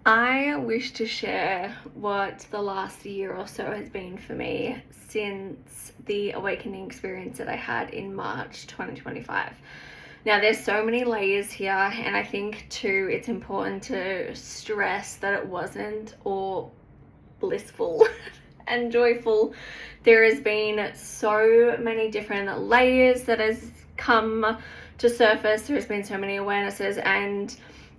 I wish to share what the last year or so has been for me since the awakening experience that I had in March 2025. Now, there's so many layers here, and I think too it's important to stress that it wasn't all blissful and joyful. There has been so many different layers that has come to surface. There's been so many awarenesses, and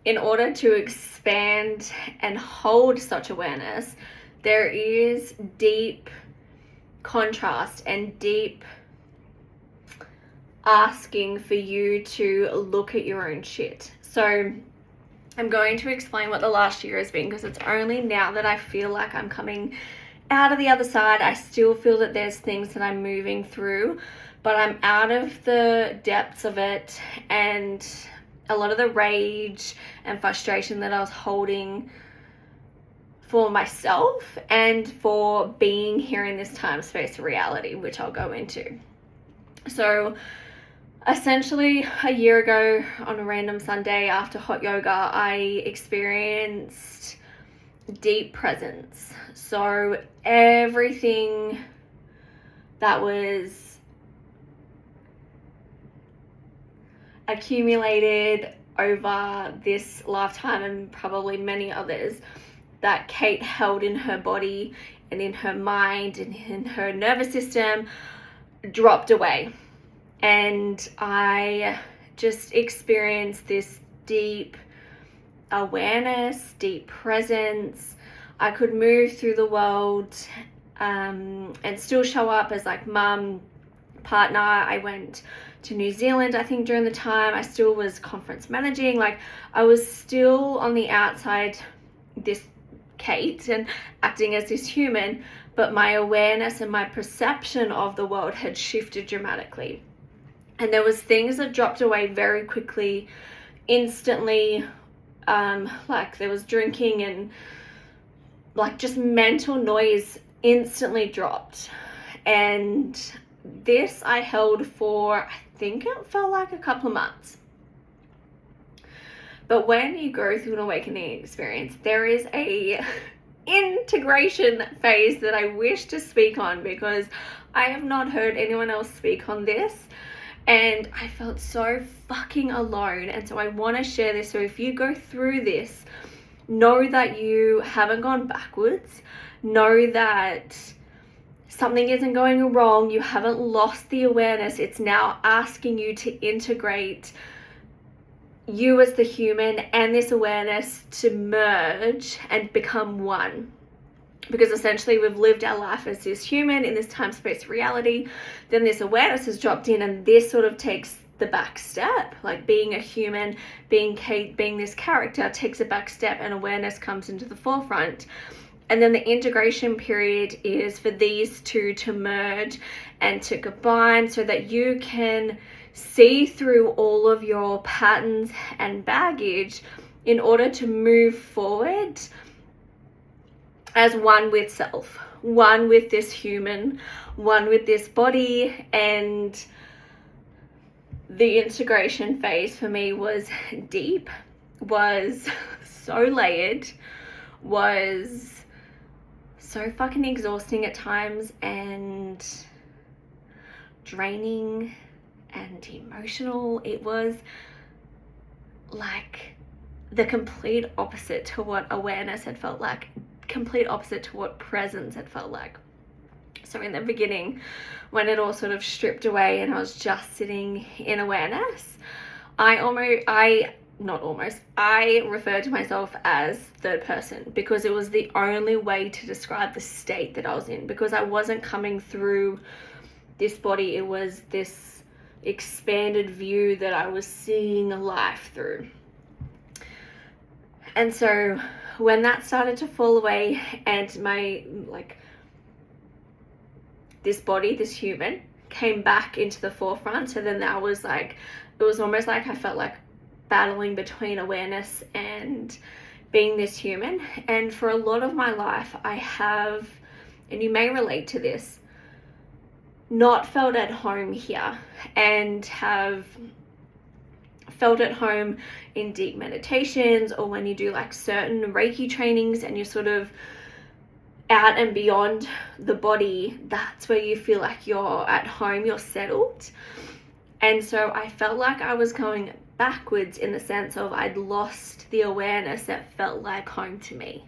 in order to expand and hold such awareness, there is deep contrast and deep asking for you to look at your own shit. So I'm going to explain what the last year has been, because it's only now that I feel like I'm coming out of the other side. I still feel that there's things that I'm moving through, but I'm out of the depths of it, and a lot of the rage and frustration that I was holding for myself and for being here in this time space of reality, which I'll go into. So essentially a year ago on a random Sunday after hot yoga, I experienced deep presence. So everything that was accumulated over this lifetime and probably many others that Kate held in her body and in her mind and in her nervous system dropped away. And I just experienced this deep awareness, deep presence. I could move through the world and still show up as like mum, partner. I went to New Zealand, I think, during the time. I still was conference managing. Like, I was still on the outside, this Kate, and acting as this human, but my awareness and my perception of the world had shifted dramatically. And there was things that dropped away very quickly, instantly. Like there was drinking and like just mental noise instantly dropped. And this I held for, I think it felt like a couple of months. But when you go through an awakening experience, there is a integration phase that I wish to speak on, because I have not heard anyone else speak on this, and I felt so fucking alone. And so I want to share this. So if you go through this, know that you haven't gone backwards. Know that something isn't going wrong. You haven't lost the awareness. It's now asking you to integrate you as the human and this awareness to merge and become one. Because essentially we've lived our life as this human in this time space reality, then this awareness has dropped in, and this sort of takes the back step. Like being a human, being Kate, being this character takes a back step, and awareness comes into the forefront. And then the integration period is for these two to merge and to combine, so that you can see through all of your patterns and baggage in order to move forward as one with self, one with this human, one with this body. And the integration phase for me was deep, was so layered, was so fucking exhausting at times, and draining and emotional. It was like the complete opposite to what awareness had felt like, complete opposite to what presence had felt like. So in the beginning, when it all sort of stripped away and I was just sitting in awareness, I referred to myself as third person, because it was the only way to describe the state that I was in, because I wasn't coming through this body. It was this expanded view that I was seeing life through. And so when that started to fall away and my, like, this body, this human, came back into the forefront, so then that was like, it was almost like I felt like battling between awareness and being this human. And for a lot of my life, I have, and you may relate to this, not felt at home here, and have felt at home in deep meditations, or when you do like certain Reiki trainings and you're sort of out and beyond the body, that's where you feel like you're at home, you're settled. And so I felt like I was going backwards in the sense of I'd lost the awareness that felt like home to me.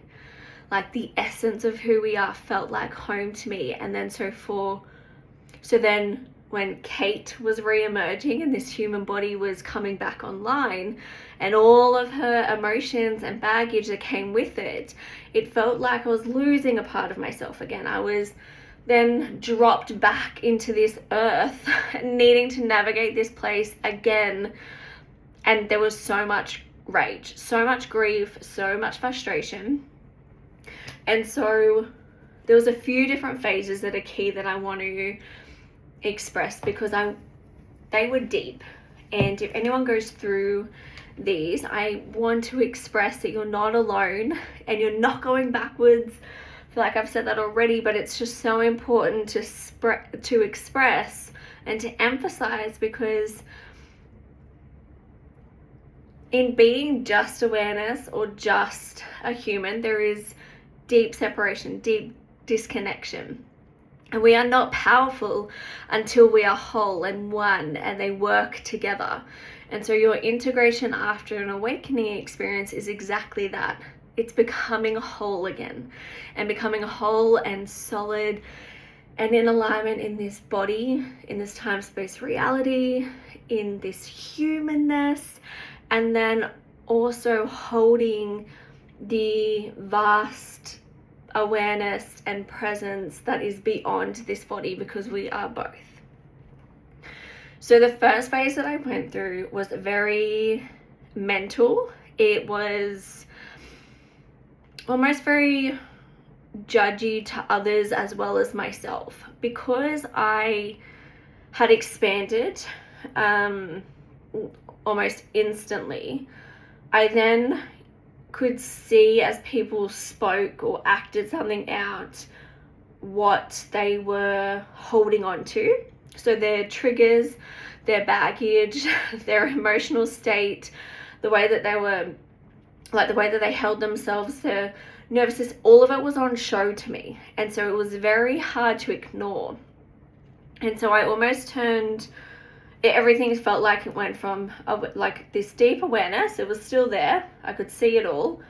Like the essence of who we are felt like home to me. And then so then when Kate was re-emerging and this human body was coming back online and all of her emotions and baggage that came with it, it felt like I was losing a part of myself again. I was then dropped back into this earth, needing to navigate this place again. And there was so much rage, so much grief, so much frustration. And so there was a few different phases that are key that I want to express, because they were deep. And if anyone goes through these, I want to express that you're not alone and you're not going backwards. I feel like I've said that already, but it's just so important to express and to emphasize, because in being just awareness or just a human, there is deep separation, deep disconnection. And we are not powerful until we are whole and one, and they work together. And so your integration after an awakening experience is exactly that. It's becoming whole again, and becoming whole and solid and in alignment in this body, in this time-space reality, in this humanness, and then also holding the vast awareness and presence that is beyond this body, because we are both. So the first phase that I went through was very mental. It was almost very judgy to others as well as myself, because I had expanded almost instantly. I then could see, as people spoke or acted something out, what they were holding on to. So their triggers, their baggage, their emotional state, the way that they were, like the way that they held themselves, their nervous system, all of it was on show to me. And so it was very hard to ignore. And so I almost turned, everything felt like it went from like this deep awareness. It was still there. I could see it all.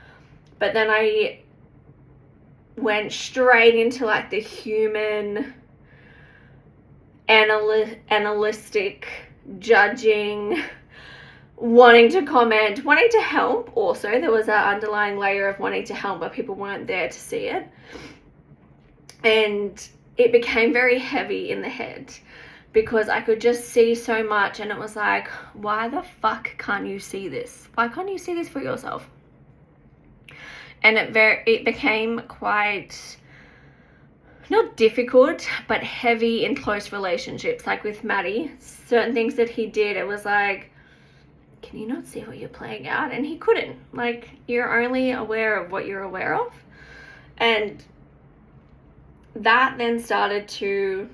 But then I went straight into like the human, analytic, judging, wanting to comment, wanting to help. Also, there was that underlying layer of wanting to help, but people weren't there to see it. And it became very heavy in the head, because I could just see so much, and it was like, why the fuck can't you see this? Why can't you see this for yourself? And it became quite, not difficult, but heavy in close relationships. Like with Maddie, certain things that he did, it was like, can you not see what you're playing out? And he couldn't. Like, you're only aware of what you're aware of. And that then started to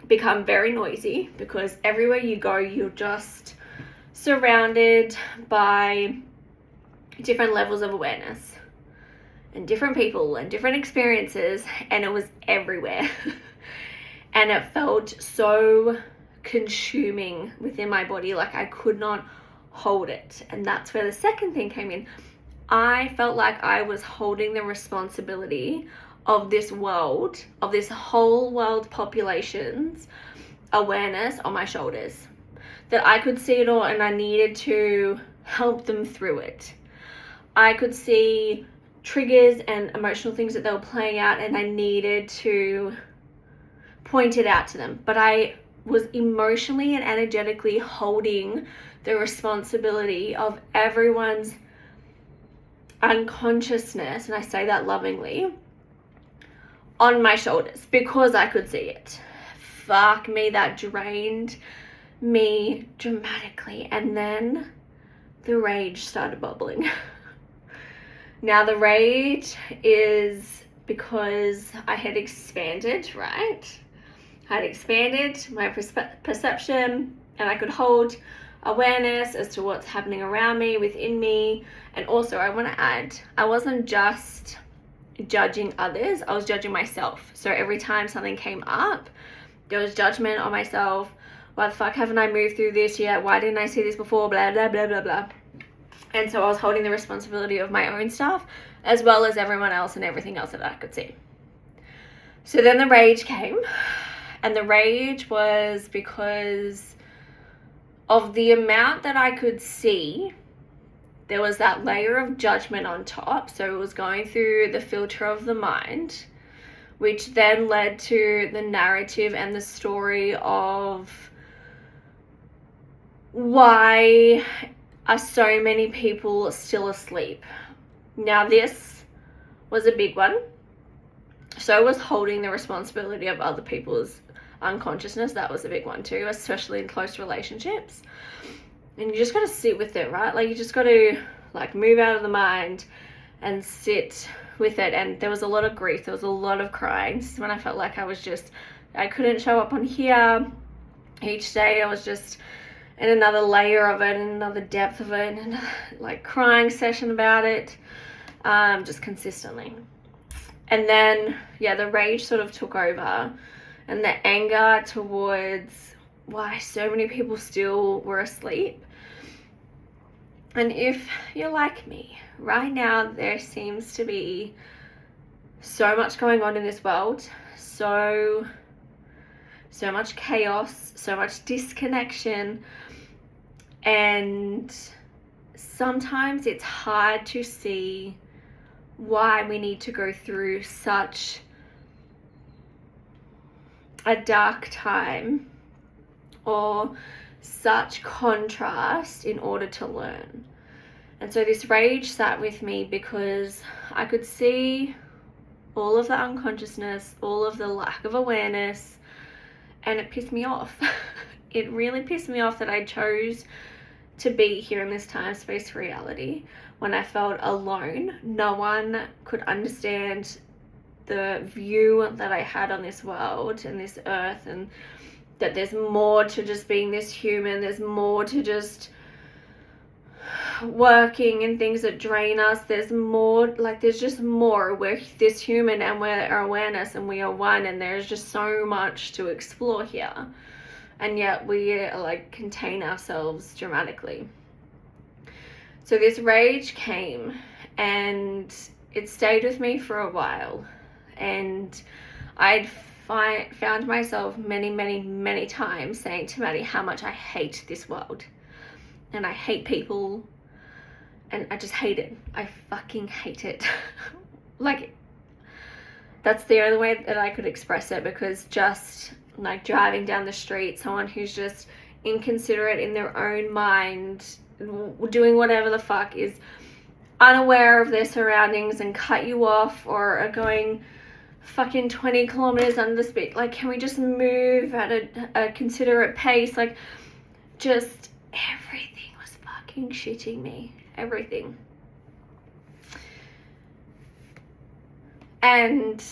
become very noisy, because everywhere you go, you're just surrounded by different levels of awareness and different people and different experiences, and it was everywhere. And it felt so consuming within my body, like I could not hold it. And that's where the second thing came in. I felt like I was holding the responsibility of this world, of this whole world population's awareness on my shoulders. That I could see it all, and I needed to help them through it. I could see triggers and emotional things that they were playing out, and I needed to point it out to them. But I was emotionally and energetically holding the responsibility of everyone's unconsciousness, and I say that lovingly, on my shoulders, because I could see it. Fuck me, that drained me dramatically. And then the rage started bubbling. Now the rage is because I had expanded, right? I had expanded my perception, and I could hold awareness as to what's happening around me, within me. And also, I want to add, I wasn't just judging others, I was judging myself. So every time something came up, there was judgment on myself. Why the fuck haven't I moved through this yet? Why didn't I see this before? Blah, blah, blah, blah, blah. And so I was holding the responsibility of my own stuff as well as everyone else and everything else that I could see. So then the rage came, and the rage was because of the amount that I could see. There was that layer of judgment on top. So it was going through the filter of the mind, which then led to the narrative and the story of why are so many people still asleep. Now this was a big one. So was holding the responsibility of other people's unconsciousness. That was a big one too, especially in close relationships. And you just got to sit with it, right? Like, you just got to like move out of the mind and sit with it. And there was a lot of grief. There was a lot of crying. This is when I felt like I couldn't show up on here each day. I was just in another layer of it, and another depth of it, and like crying session about it, just consistently. And then, yeah, the rage sort of took over, and the anger towards why so many people still were asleep. And if you're like me, right now there seems to be so much going on in this world, so much chaos, so much disconnection, and sometimes it's hard to see why we need to go through such a dark time or such contrast in order to learn. And so this rage sat with me because I could see all of the unconsciousness, all of the lack of awareness, and it pissed me off. It really pissed me off that I chose to be here in this time space reality when I felt alone. No one could understand the view that I had on this world and this earth, and that there's more to just being this human. There's more to just working in things that drain us. There's more, like there's just more. We're this human and we're our awareness and we are one, and there's just so much to explore here. And yet we like contain ourselves dramatically. So this rage came and it stayed with me for a while. And I'd found myself many times saying to Maddie how much I hate this world. And I hate people. And I just hate it. I fucking hate it. Like, that's the only way that I could express it, because just like driving down the street, someone who's just inconsiderate in their own mind, doing whatever the fuck, is unaware of their surroundings and cut you off, or are going fucking 20 kilometers under the speed. Like, can we just move at a considerate pace? Like, just everything was fucking shitting me. Everything. And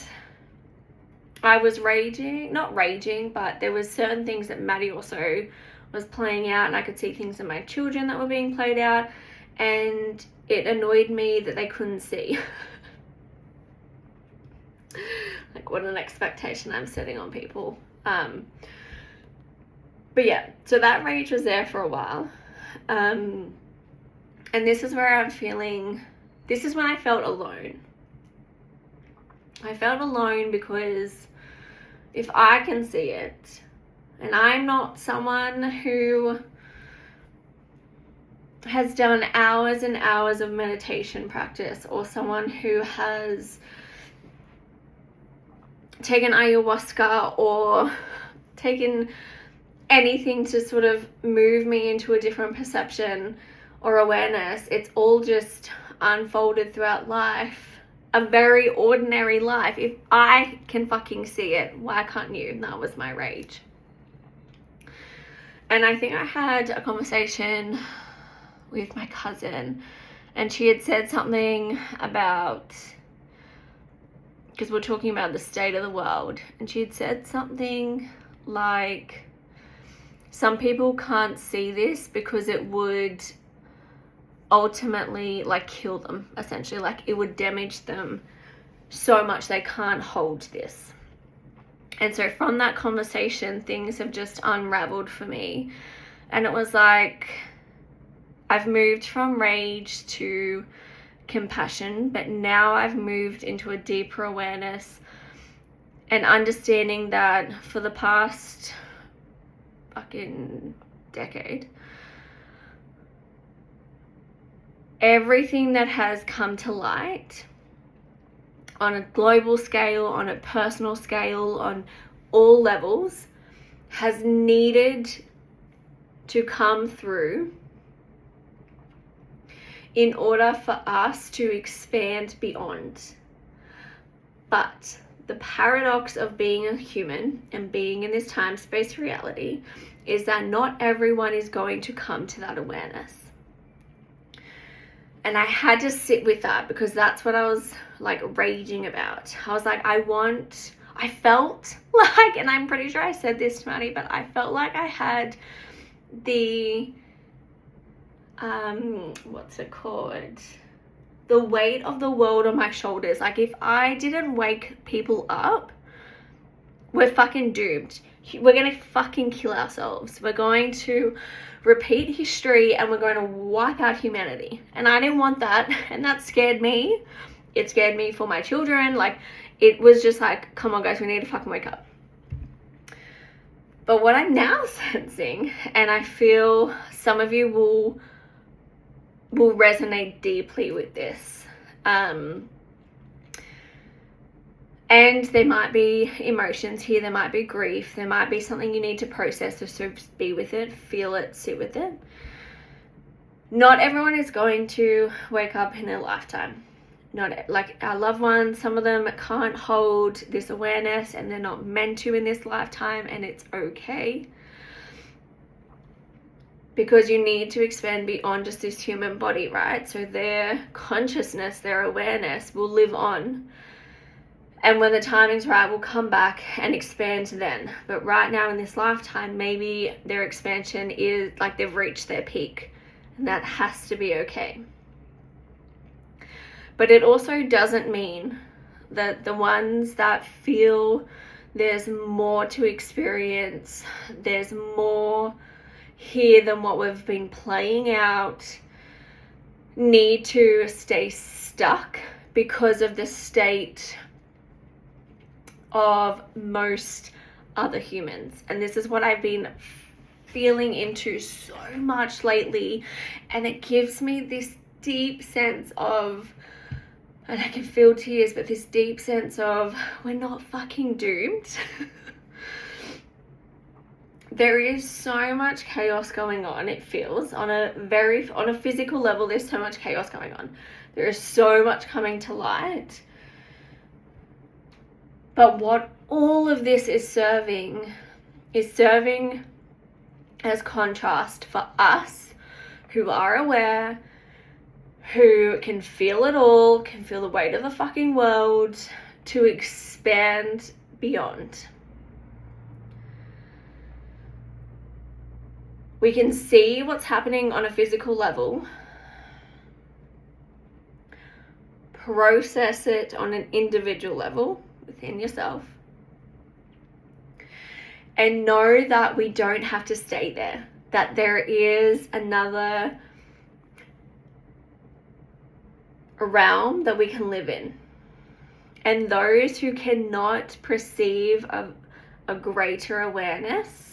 I was not raging, but there was certain things that Maddie also was playing out, and I could see things in my children that were being played out, and it annoyed me that they couldn't see. Like, what an expectation I'm setting on people. But yeah, so that rage was there for a while. And this is where this is when I felt alone. I felt alone because if I can see it, and I'm not someone who has done hours and hours of meditation practice, or someone who has taken ayahuasca or taken anything to sort of move me into a different perception or awareness. It's all just unfolded throughout life. A very ordinary life. If I can fucking see it, why can't you? And that was my rage. And I think I had a conversation with my cousin, and she had said something about, because we're talking about the state of the world, and she had said something like, Some people can't see this because it would ultimately like kill them, essentially. Like it would damage them so much they can't hold this. And so from that conversation, things have just unraveled for me. And it was like, I've moved from rage to compassion, but now I've moved into a deeper awareness and understanding that for the past fucking decade, everything that has come to light on a global scale, on a personal scale, on all levels, has needed to come through in order for us to expand beyond. But the paradox of being a human and being in this time-space reality is that not everyone is going to come to that awareness. And I had to sit with that because that's what I was like raging about. I was like, I felt like, and I'm pretty sure I said this to Maddie, but I felt like I had the, what's it called? The weight of the world on my shoulders. Like if I didn't wake people up, we're fucking doomed. We're going to fucking kill ourselves. We're going to repeat history and we're going to wipe out humanity. And I didn't want that. And that scared me. It scared me for my children. Like it was just like, come on guys, we need to fucking wake up. But what I'm now sensing, and I feel some of you will resonate deeply with this. And there might be emotions here, there might be grief, there might be something you need to process, so be with it, feel it, sit with it. Not everyone is going to wake up in a lifetime. Not like our loved ones, some of them can't hold this awareness and they're not meant to in this lifetime, and it's okay. Because you need to expand beyond just this human body, right? So their consciousness, their awareness will live on. And when the timing's right, we'll come back and expand then. But right now in this lifetime, maybe their expansion is like they've reached their peak. And that has to be okay. But it also doesn't mean that the ones that feel there's more to experience, there's more here than what we've been playing out, need to stay stuck because of the state of most other humans. And this is what I've been feeling into so much lately, and it gives me this deep sense of, and I can feel tears, but this deep sense of we're not fucking doomed. There is so much chaos going on, it feels, on a physical level. There's so much chaos going on. There is so much coming to light. But what all of this is serving as contrast for us who are aware, who can feel it all, can feel the weight of the fucking world, to expand beyond. We can see what's happening on a physical level, process it on an individual level within yourself, and know that we don't have to stay there, that there is another realm that we can live in. And those who cannot perceive a greater awareness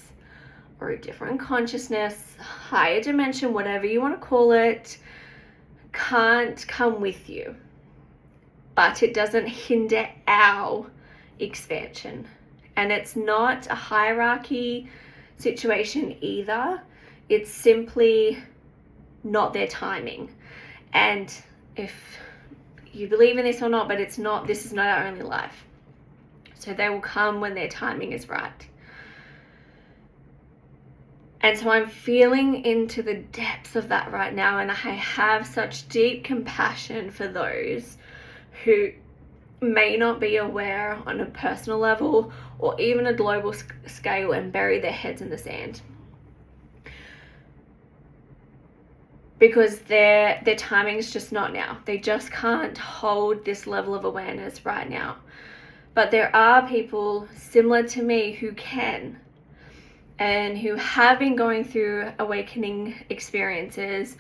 or a different consciousness, higher dimension, whatever you want to call it, can't come with you. But it doesn't hinder our expansion. And it's not a hierarchy situation either. It's simply not their timing. And if you believe in this or not, but this is not our only life. So they will come when their timing is right. And so I'm feeling into the depths of that right now, and I have such deep compassion for those who may not be aware on a personal level or even a global scale and bury their heads in the sand. because their timing's just not now. They just can't hold this level of awareness right now. But there are people similar to me who can, and who have been going through awakening experiences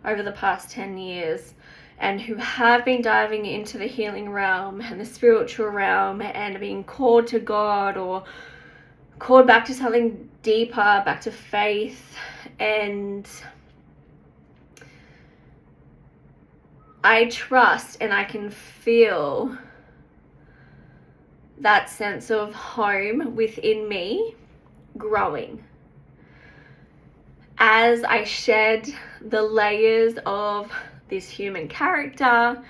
over the past 10 years, and who have been diving into the healing realm and the spiritual realm and being called to God or called back to something deeper, back to faith. And I trust and I can feel that sense of home within me growing as I shed the layers of this human character,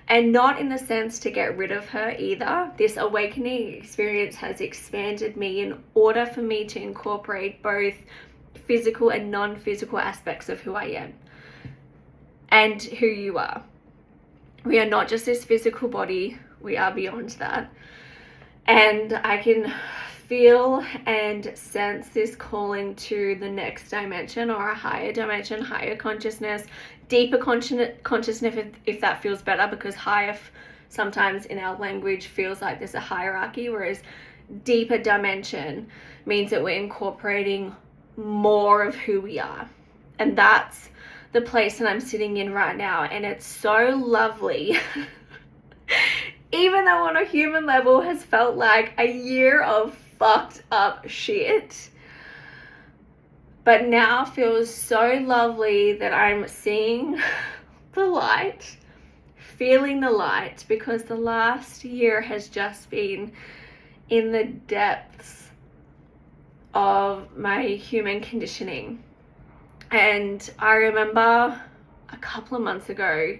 and not in the sense to get rid of her either. This awakening experience has expanded me in order for me to incorporate both physical and non-physical aspects of who I am and who you are. We are not just this physical body, we are beyond that. And I can feel and sense this calling to the next dimension, or a higher dimension, higher consciousness, deeper consciousness, if that feels better, because higher sometimes in our language feels like there's a hierarchy, whereas deeper dimension means that we're incorporating more of who we are. And that's the place that I'm sitting in right now, and it's so lovely. Even though on a human level has felt like a year of fucked up shit, but now feels so lovely that I'm seeing the light, feeling the light, because the last year has just been in the depths of my human conditioning. And I remember a couple of months ago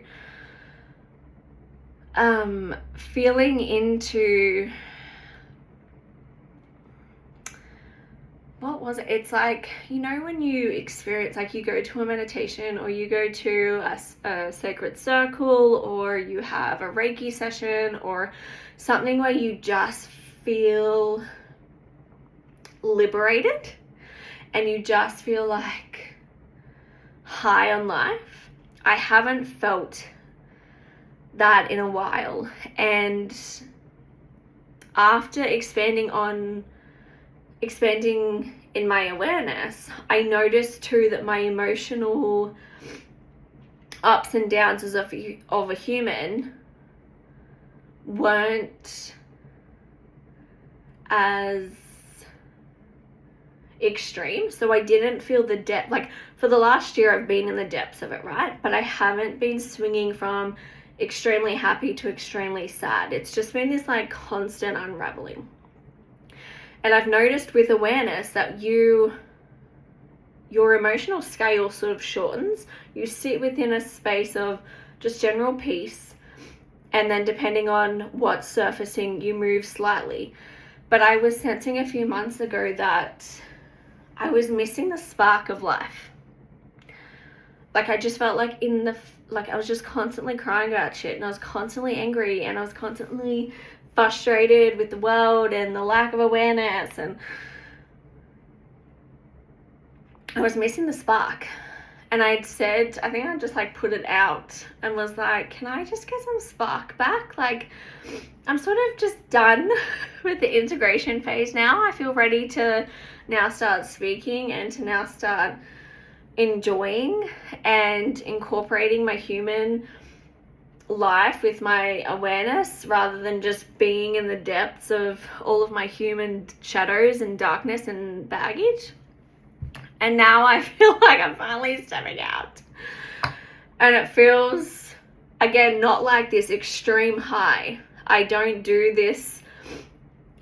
feeling into, what was it? It's like, you know, when you experience, like you go to a meditation, or you go to a sacred circle, or you have a Reiki session, or something where you just feel liberated and you just feel like high on life. I haven't felt that in a while, and after expanding in my awareness, I noticed too that my emotional ups and downs as of a human weren't as extreme. So I didn't feel the depth. Like for the last year I've been in the depths of it, right? But I haven't been swinging from extremely happy to extremely sad. It's just been this like constant unraveling. And I've noticed with awareness that your emotional scale sort of shortens. You sit within a space of just general peace, and then depending on what's surfacing, you move slightly. But I was sensing a few months ago that I was missing the spark of life. Like I just felt like I was just constantly crying about shit, and I was constantly angry, and I was constantly frustrated with the world and the lack of awareness, and I was missing the spark. And I'd said, I think I just like put it out and was like, can I just get some spark back? Like I'm sort of just done with the integration phase now. I feel ready to now start speaking and to now start enjoying and incorporating my human life with my awareness, rather than just being in the depths of all of my human shadows and darkness and baggage. And now I feel like I'm finally stepping out, and it feels again not like this extreme high. I don't do this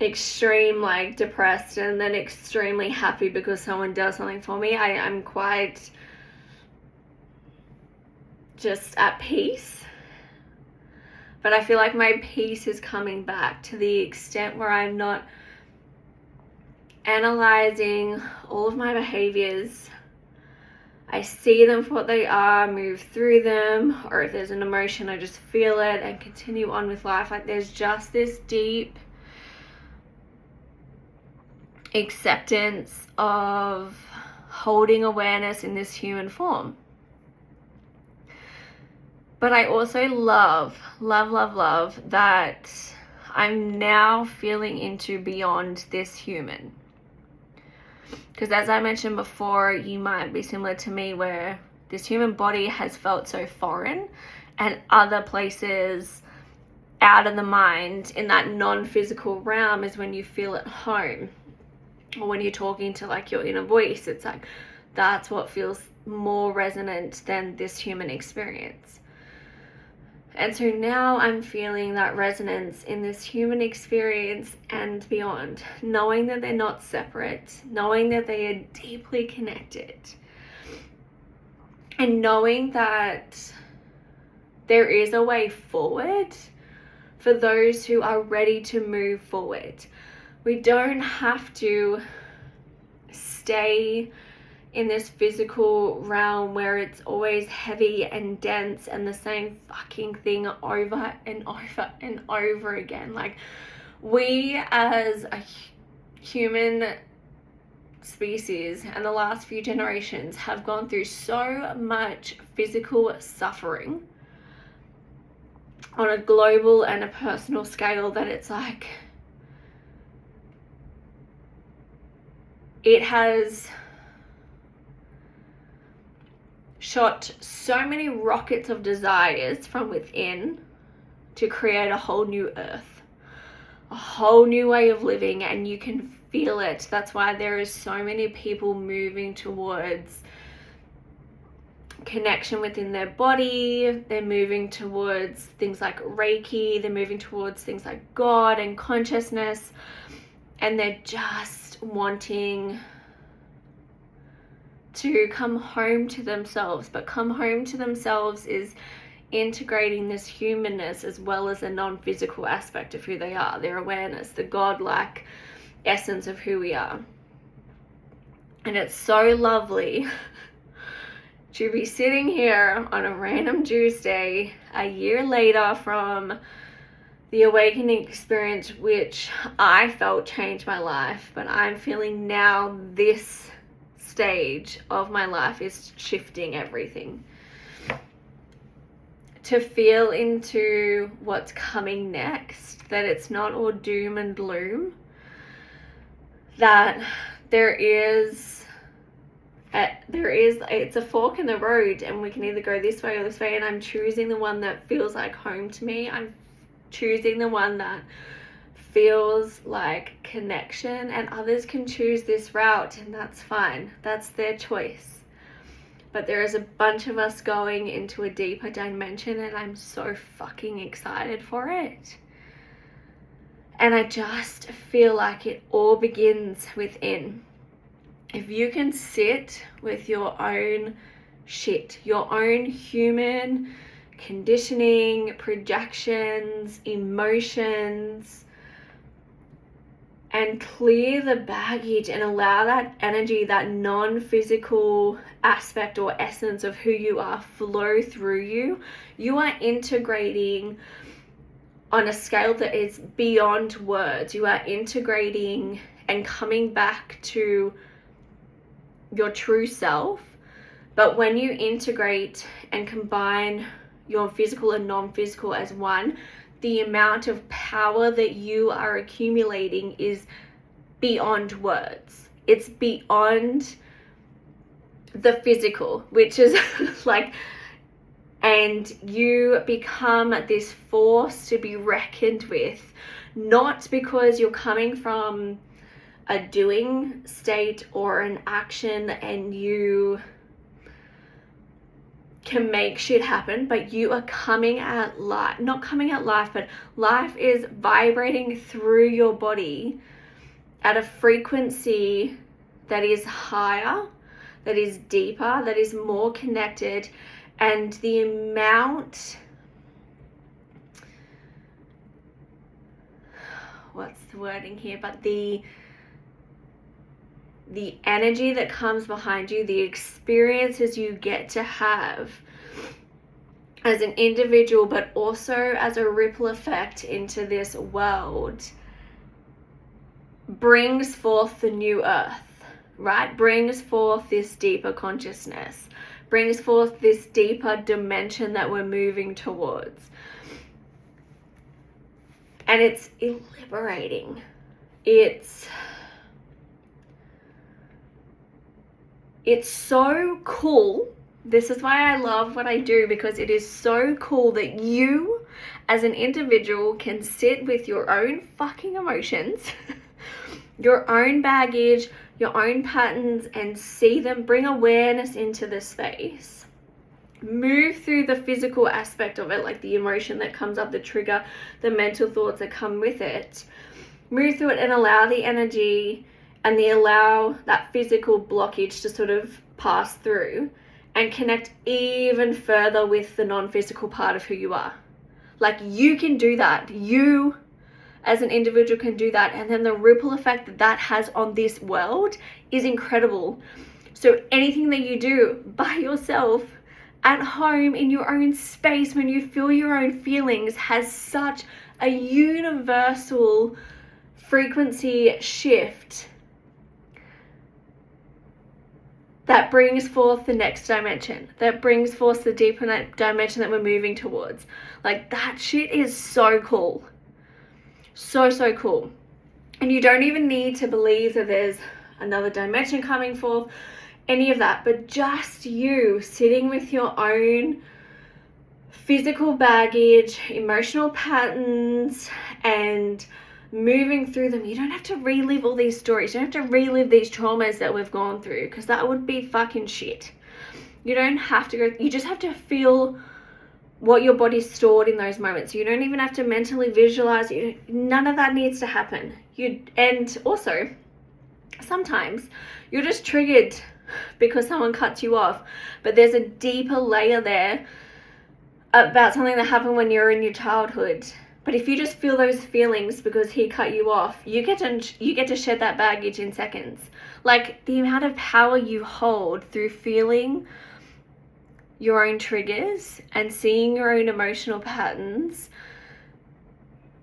extreme like depressed and then extremely happy because someone does something for me. I'm quite just at peace. But I feel like my peace is coming back to the extent where I'm not analyzing all of my behaviors. I see them for what they are, move through them, or if there's an emotion, I just feel it and continue on with life. Like there's just this deep acceptance of holding awareness in this human form. But I also love that I'm now feeling into beyond this human. Because as I mentioned before, you might be similar to me where this human body has felt so foreign, and other places out of the mind in that non-physical realm is when you feel at home. Or when you're talking to like your inner voice, it's like that's what feels more resonant than this human experience. And so now I'm feeling that resonance in this human experience and beyond, knowing that they're not separate, knowing that they are deeply connected, and knowing that there is a way forward for those who are ready to move forward. We don't have to stay in this physical realm where it's always heavy and dense and the same fucking thing over and over and over again. Like, we as a human species and the last few generations have gone through so much physical suffering on a global and a personal scale that it's like it has shot so many rockets of desires from within to create a whole new earth, a whole new way of living, and you can feel it. That's why there is so many people moving towards connection within their body. They're moving towards things like Reiki, they're moving towards things like God and consciousness, and they're just wanting to come home to themselves. But come home to themselves is integrating this humanness as well as the non-physical aspect of who they are, their awareness, the godlike essence of who we are. And it's so lovely to be sitting here on a random Tuesday, a year later from the awakening experience, which I felt changed my life, but I'm feeling now this stage of my life is shifting everything. To feel into what's coming next, that it's not all doom and gloom, that it's a fork in the road and we can either go this way or this way, and I'm choosing the one that feels like home to me. I'm choosing the one that feels like connection, and others can choose this route, and that's fine. That's their choice. But there is a bunch of us going into a deeper dimension, and I'm so fucking excited for it. And I just feel like it all begins within. If you can sit with your own shit, your own human conditioning, projections, emotions, and clear the baggage and allow that energy, that non-physical aspect or essence of who you are flow through you, you are integrating on a scale that is beyond words. You are integrating and coming back to your true self. But when you integrate and combine your physical and non-physical as one, the amount of power that you are accumulating is beyond words. It's beyond the physical, which is like, and you become this force to be reckoned with, not because you're coming from a doing state or an action and you can make shit happen, but you are coming at life, not coming at life, but life is vibrating through your body at a frequency that is higher, that is deeper, that is more connected. And the amount, what's the wording here, but the energy that comes behind you, the experiences you get to have as an individual, but also as a ripple effect into this world, brings forth the new earth, right? Brings forth this deeper consciousness, brings forth this deeper dimension that we're moving towards. And it's liberating. It's so cool. This is why I love what I do, because it is so cool that you as an individual can sit with your own fucking emotions, your own baggage, your own patterns, and see them, bring awareness into the space. Move through the physical aspect of it, like the emotion that comes up, the trigger, the mental thoughts that come with it. Move through it and allow the energy and allow that physical blockage to sort of pass through and connect even further with the non-physical part of who you are. Like, you can do that. You as an individual can do that. And then the ripple effect that that has on this world is incredible. So anything that you do by yourself, at home, in your own space, when you feel your own feelings, has such a universal frequency shift that brings forth the next dimension, that brings forth the deeper dimension that we're moving towards. Like, that shit is so cool. So, so cool. And you don't even need to believe that there's another dimension coming forth, any of that, but just you sitting with your own physical baggage, emotional patterns, and moving through them. You don't have to relive all these stories. You don't have to relive these traumas that we've gone through, because that would be fucking shit. You don't have to go, you just have to feel what your body's stored in those moments. You don't even have to mentally visualize. None of that needs to happen. And also, sometimes you're just triggered because someone cuts you off, but there's a deeper layer there about something that happened when you were in your childhood. But if you just feel those feelings because he cut you off, you get to shed that baggage in seconds. Like, the amount of power you hold through feeling your own triggers and seeing your own emotional patterns.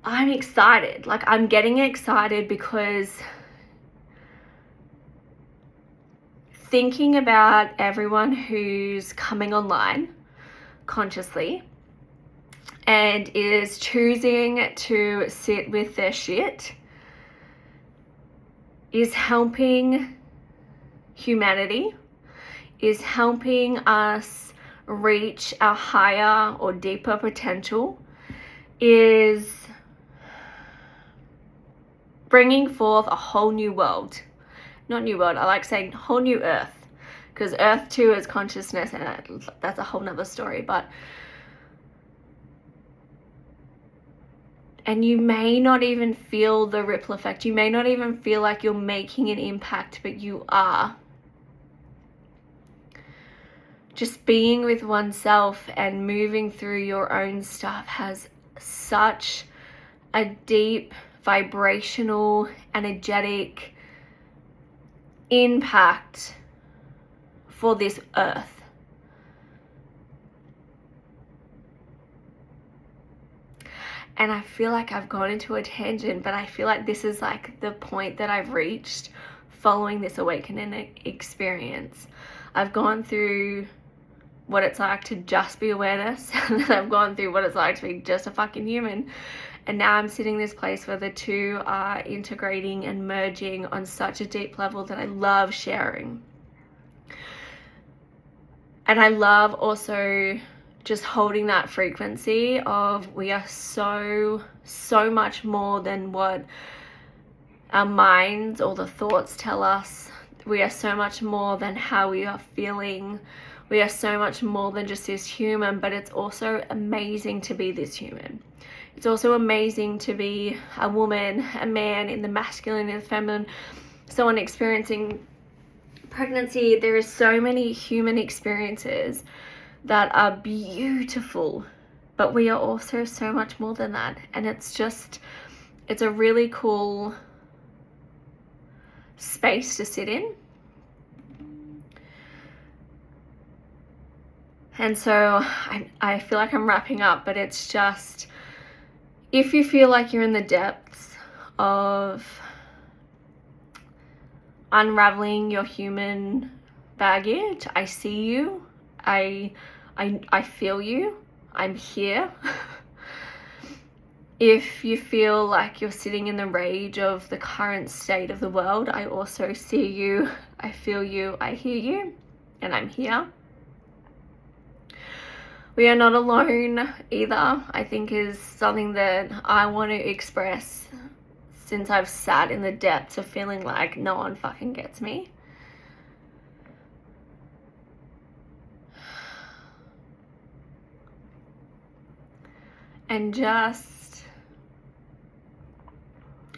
I'm excited. Like, I'm getting excited because thinking about everyone who's coming online consciously and is choosing to sit with their shit is helping humanity, is helping us reach our higher or deeper potential, is bringing forth a whole new world. Not new world, I like saying whole new earth, because earth too is consciousness, and that's a whole nother story. And you may not even feel the ripple effect. You may not even feel like you're making an impact, but you are. Just being with oneself and moving through your own stuff has such a deep, vibrational, energetic impact for this earth. And I feel like I've gone into a tangent, but I feel like this is like the point that I've reached following this awakening experience. I've gone through what it's like to just be awareness, and then I've gone through what it's like to be just a fucking human. And now I'm sitting in this place where the two are integrating and merging on such a deep level that I love sharing. And I love also just holding that frequency of we are so much more than what our minds or the thoughts tell us. We are so much more than how we are feeling. We are so much more than just this human, but it's also amazing to be this human. It's also amazing to be a woman, a man, in the masculine and the feminine, someone experiencing pregnancy. There are so many human experiences that are beautiful, but we are also so much more than that. And it's a really cool space to sit in. And so I feel like I'm wrapping up, but it's just, if you feel like you're in the depths of unraveling your human baggage, I see you. I feel you. I'm here. If you feel like you're sitting in the rage of the current state of the world, I also see you, I feel you, I hear you, and I'm here. We are not alone either, I think is something that I want to express since I've sat in the depths of feeling like no one fucking gets me. And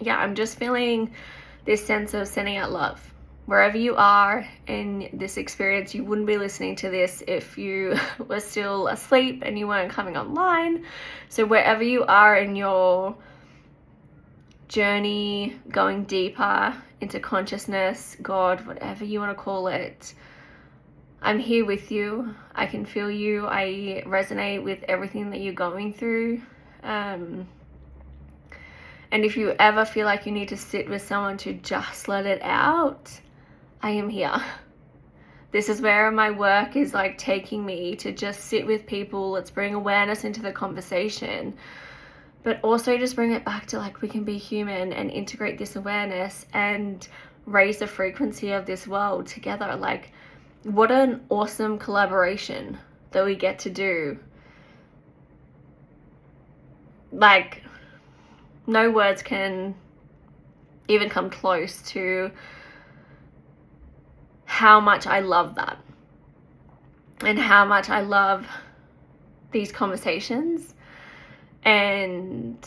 I'm just feeling this sense of sending out love. Wherever you are in this experience, you wouldn't be listening to this if you were still asleep and you weren't coming online. So wherever you are in your journey, going deeper into consciousness, God, whatever you want to call it, I'm here with you. I can feel you. I resonate with everything that you're going through. And if you ever feel like you need to sit with someone to just let it out, I am here. This is where my work is like taking me, to just sit with people. Let's bring awareness into the conversation, but also just bring it back to like we can be human and integrate this awareness and raise the frequency of this world together. Like, what an awesome collaboration that we get to do. Like, no words can even come close to how much I love that, and how much I love these conversations and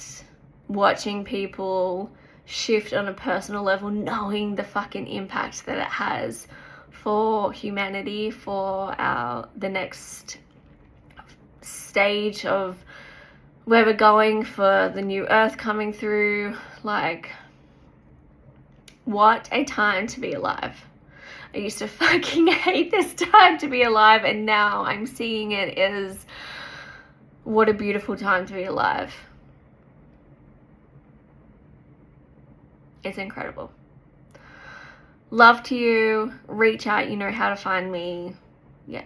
watching people shift on a personal level, knowing the fucking impact that it has for humanity, for the next stage of where we're going, for the new earth coming through. Like, what a time to be alive. I used to fucking hate this time to be alive, and now I'm seeing it as what a beautiful time to be alive. It's incredible. Love to you. Reach out. You know how to find me. Yeah.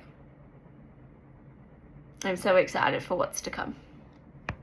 I'm so excited for what's to come.